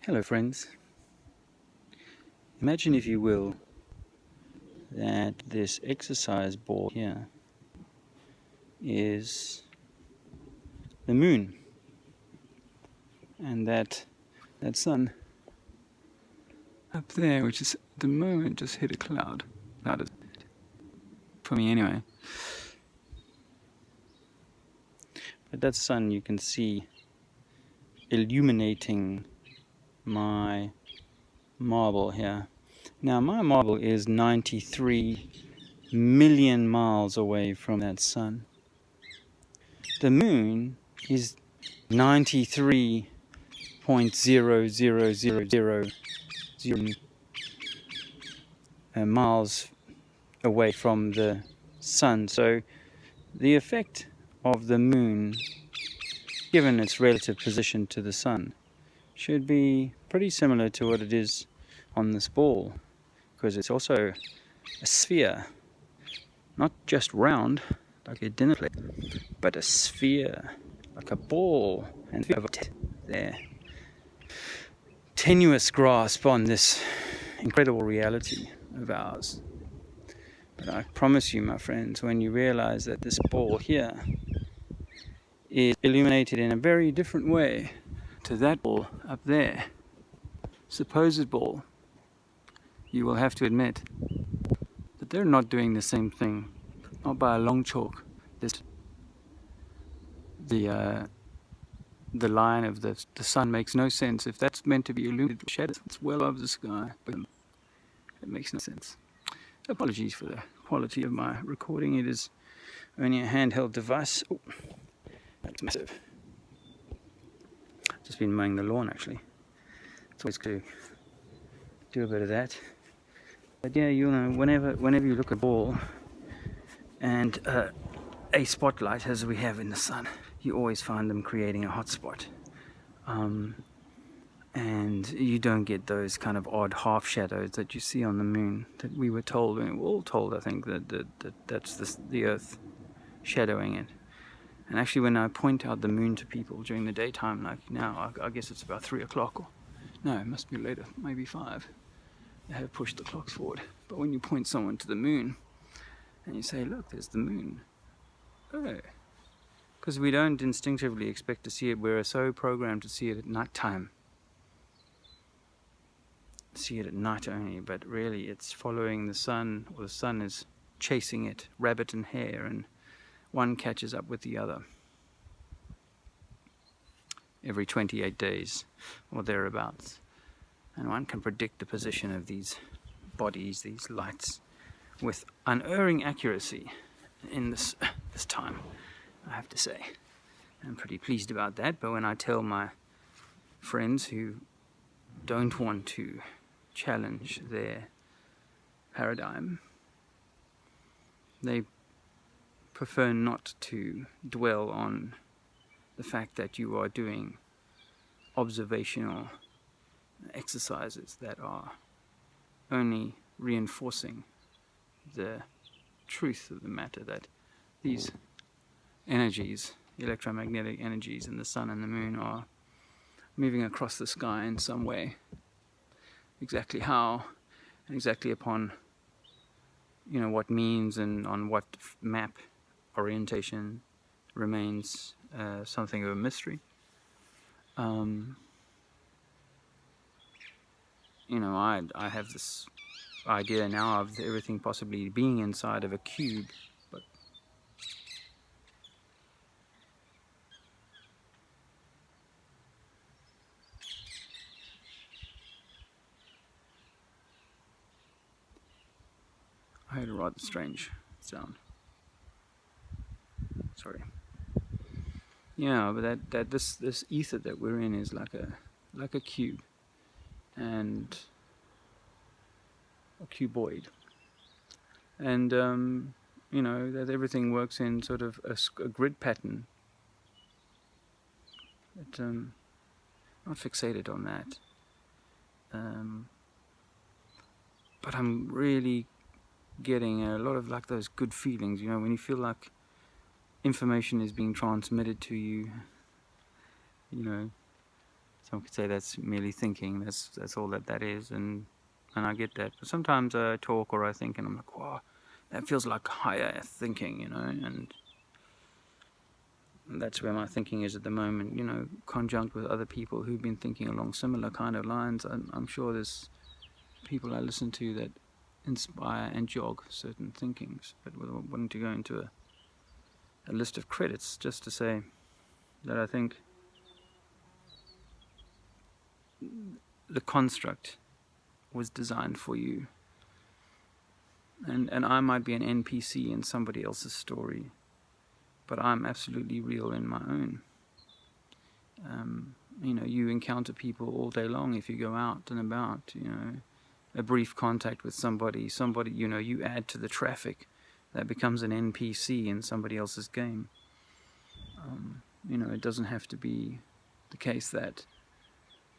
Hello friends. Imagine, if you will, that this exercise ball here is the moon, and that sun up there, which is at the moment just hit a cloud. Cloud is, for me anyway. But that sun you can see illuminating my marble here. Now my marble is 93 million miles away from that sun. The moon is 93.00000 miles away from the sun. So the effect of the moon, given its relative position to the sun, should be pretty similar to what it is on this ball, because it's also a sphere, not just round like a dinner plate, but a sphere, like a ball, and their tenuous grasp on this incredible reality of ours. But I promise you, my friends, when you realize that this ball here is illuminated in a very different way to that ball up there, supposed ball, you will have to admit that they're not doing the same thing, not by a long chalk. The line of the sun makes no sense. If that's meant to be illuminated with shadows, it's well above the sky, but it makes no sense. Apologies for the quality of my recording. It is only a handheld device. Oh, that's massive. Just been mowing the lawn, actually. It's always good to do a bit of that. But yeah, you know, whenever you look at a ball and a spotlight, as we have in the sun, you always find them creating a hot spot. And you don't get those kind of odd half shadows that you see on the moon, that we were told, and we were all told, I think, that's the Earth shadowing it. And actually, when I point out the moon to people during the daytime, like now, I guess it's about 3 o'clock, or no, it must be later, maybe 5. They have pushed the clocks forward. But when you point someone to the moon and you say, look, there's the moon. Oh. Because we don't instinctively expect to see it. We're so programmed to see it at night time. See it at night only, but really it's following the sun, or the sun is chasing it, rabbit and hare, and one catches up with the other every 28 days or thereabouts. And one can predict the position of these bodies, these lights, with unerring accuracy in this time, I have to say. I'm pretty pleased about that. But when I tell my friends who don't want to challenge their paradigm, they prefer not to dwell on the fact that you are doing observational exercises that are only reinforcing the truth of the matter, that these energies, electromagnetic energies in the sun and the moon, are moving across the sky in some way. Exactly how, and exactly upon, you know, what means and on what map orientation remains something of a mystery. You know, I have this idea now of everything possibly being inside of a cube, but I heard a rather strange sound. Sorry. Yeah, but that this ether that we're in is like a cube, and a cuboid, and you know, that everything works in sort of a grid pattern. But not fixated on that. But I'm really getting a lot of like those good feelings, you know, when you feel like information is being transmitted to you, you know, Some could say that's merely thinking. That's all that is, and I get that. But sometimes I talk or I think, and I'm like, wow, that feels like higher thinking, and that's where my thinking is at the moment, conjunct with other people who've been thinking along similar kind of lines. I'm sure there's people I listen to that inspire and jog certain thinkings, but without wanting to go into a list of credits, just to say that I think the construct was designed for you, and I might be an NPC in somebody else's story, but I'm absolutely real in my own. You encounter people all day long if you go out and about, a brief contact with somebody, you add to the traffic that becomes an NPC in somebody else's game. It doesn't have to be the case that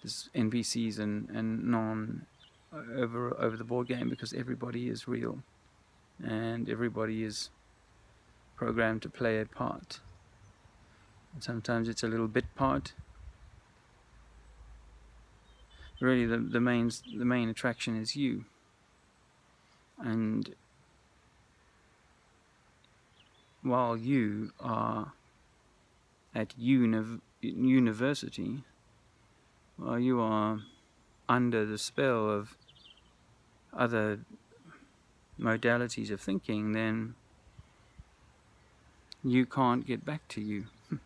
there's NPCs and non over the board game, because everybody is real and everybody is programmed to play a part. And sometimes it's a little bit part. Really, the main attraction is you. And while you are at university, while you are under the spell of other modalities of thinking, then you can't get back to you. Does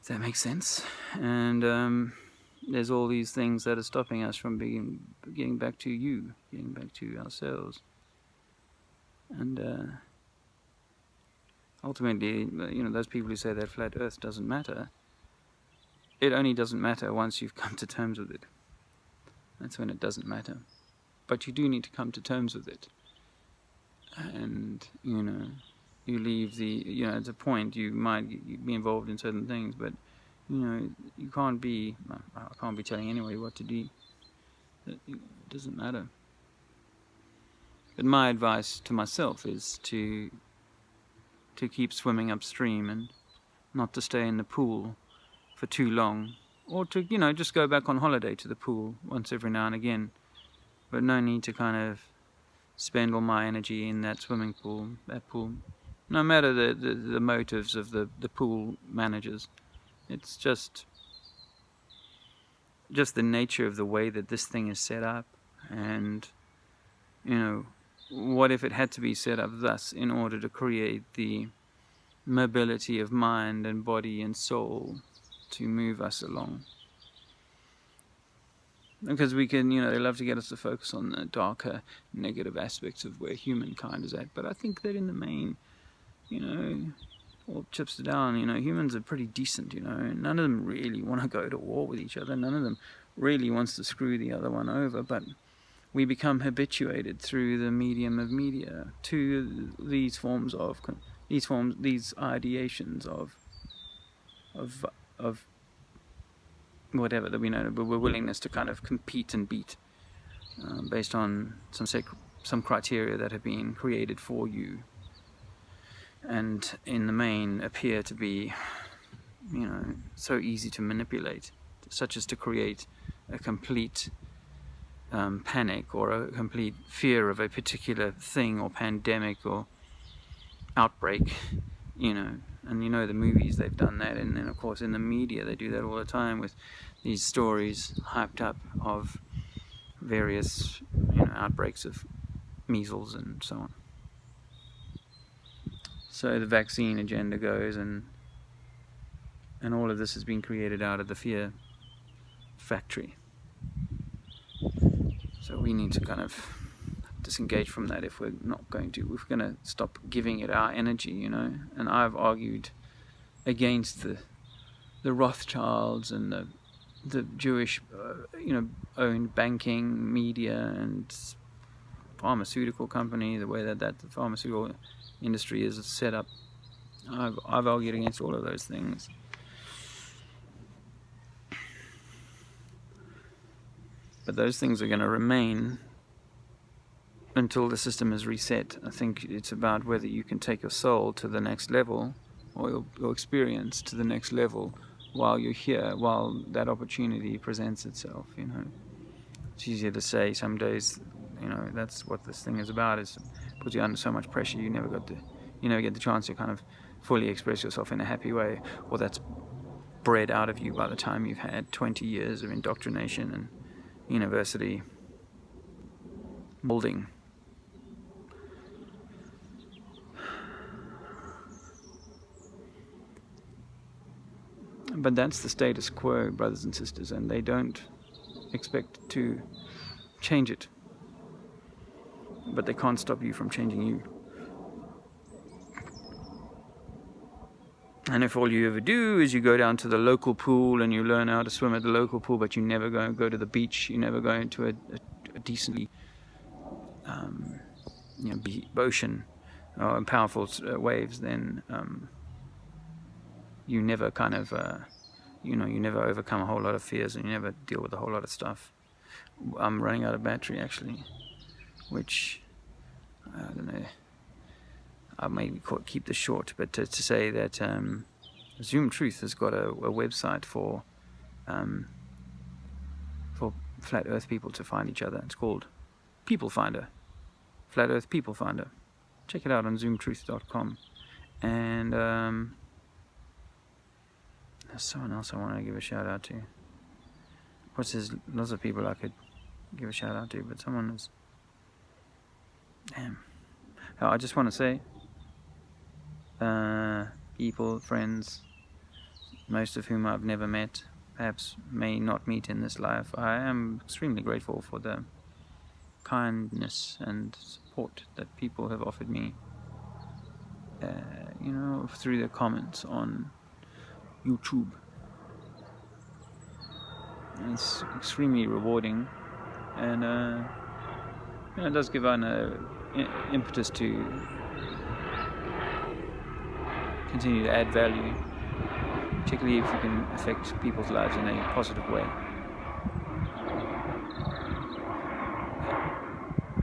that make sense? And there's all these things that are stopping us from getting back to you, getting back to ourselves. And ultimately, those people who say that flat Earth doesn't matter, it only doesn't matter once you've come to terms with it. That's when it doesn't matter. But you do need to come to terms with it. And, you leave at a point you might be involved in certain things, but, you can't be, I can't be telling anybody what to do. It doesn't matter. But my advice to myself is to keep swimming upstream and not to stay in the pool for too long, or to just go back on holiday to the pool once every now and again, but no need to kind of spend all my energy in that swimming pool, no matter the motives of the pool managers. It's just the nature of the way that this thing is set up. And what if it had to be set up thus in order to create the mobility of mind and body and soul to move us along? Because we can, they love to get us to focus on the darker, negative aspects of where humankind is at. But I think that in the main, all chips down, humans are pretty decent, and none of them really want to go to war with each other. None of them really wants to screw the other one over. But we become habituated through the medium of media to these ideations of whatever that we know, but we're willingness to kind of compete and beat based on some criteria that have been created for you, and in the main appear to be so easy to manipulate, such as to create a complete panic or a complete fear of a particular thing or pandemic or outbreak, and the movies, they've done that, and then of course in the media they do that all the time with these stories hyped up of various outbreaks of measles and so on. So the vaccine agenda goes, and all of this has been created out of the fear factory. So we need to kind of disengage from that if we're going to stop giving it our energy, And I've argued against the Rothschilds and the Jewish, owned banking, media, and pharmaceutical company, the way that the pharmaceutical industry is set up. I've argued against all of those things. But those things are going to remain until the system is reset. I think it's about whether you can take your soul to the next level, or your experience to the next level, while you're here, while that opportunity presents itself. It's easier to say some days. That's what this thing is about. Is puts you under so much pressure. You never get the chance to kind of fully express yourself in a happy way, or that's bred out of you by the time you've had 20 years of indoctrination and university molding. But that's the status quo, brothers and sisters, and they don't expect to change it. But they can't stop you from changing you. And if all you ever do is you go down to the local pool and you learn how to swim at the local pool, but you never go to the beach, you never go into a decently ocean or powerful waves, then you never kind of you never overcome a whole lot of fears, and you never deal with a whole lot of stuff. I'm running out of battery actually, which I don't know. I may keep this short, but to say that Zoom Truth has got a website for flat Earth people to find each other. It's called People Finder, Flat Earth People Finder. Check it out on zoomtruth.com. And there's someone else I want to give a shout out to. Of course, there's lots of people I could give a shout out to, but someone is. Damn. I just want to say, people, friends, most of whom I've never met, perhaps may not meet in this life, I am extremely grateful for the kindness and support that people have offered me, through their comments on YouTube. And it's extremely rewarding, and it does give an impetus to continue to add value, particularly if you can affect people's lives in a positive way.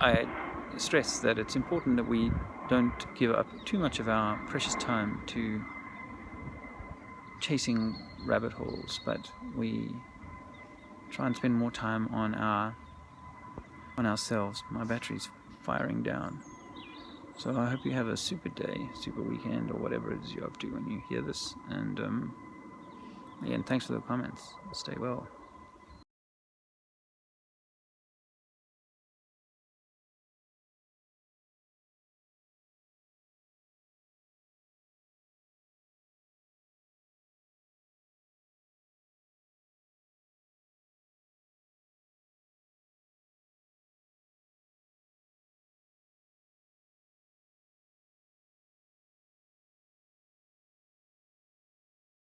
I stress that it's important that we don't give up too much of our precious time to chasing rabbit holes, but we try and spend more time on ourselves. My battery's firing down. So I hope you have a super day, super weekend, or whatever it is you're up to when you hear this. And again, thanks for the comments. Stay well.